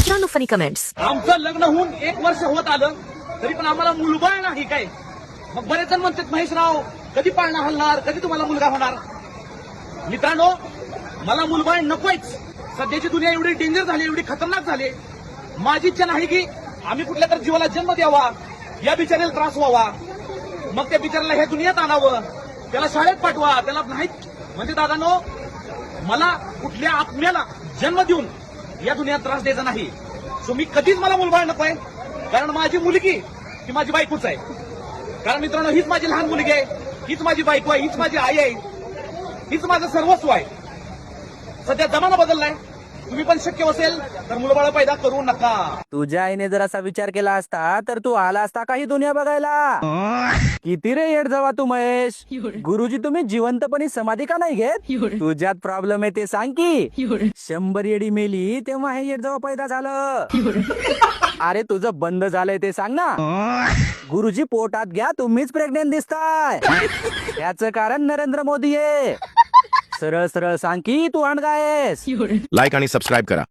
मित्रांनो funny comments. आमचं लग्न होऊन 1 वर्ष होत आलं तरी पण आम्हाला मुलबाळ नाही काय. मग बरेच जण म्हणतात महेशराव कधी पाळणा हलणार, कधी तुम्हाला मुलगा होणार. मित्रांनो मला मुलबाळ नकोयच. सध्याची दुनिया एवढी डेंजर झाली, एवढी खतरनाक झाली. माझी इच्छा नाही की आम्ही कुठल्या तर जीवाला जन्म द्यावा, या बिचाऱ्याला त्रास व्हावा, मग त्या बिचाऱ्याला ह्या दुनियात आणावं, त्याला शाळेत पाठवा, त्याला नाही. म्हणजे दादानो मला कुठल्या आत्म्याला जन्म देऊन या दुनियात त्रास द्यायचा नाही. सो मी कधीच मला मुलबाळ नकोय. कारण माझी मुलगी ही माझी बायकोच आहे. कारण मित्रांनो हीच माझी लहान मुलगी आहे, हीच माझी बायको आहे, हीच माझी आई आहे, हीच माझं सर्वस्व आहे. सध्या जमाना बदललाय. तुम्ही पण शक्य असेल तर मुलबाळ पैदा करू नका. तुझ्या आईने जर असा विचार केला असता तर तू आला असता का ही दुनिया बघायला. किती रे येड जावा तू महेश. गुरुजी तुम्ही जिवंतपणी समाधी का नाही घेत. तुझ्यात प्रॉब्लेम आहे ते सांग की. 100 येडी मेली तेव्हा हे येड जावा पैदा झालं. अरे तुझं बंद झालंय ते सांग ना. गुरुजी पोटात घ्या तुम्हीच प्रेग्नेंट दिसताय. याचं कारण नरेंद्र मोदी आहे. सरळ सरळ सांग की तू अणगा आहेस. लाईक आणि सबस्क्राईब करा.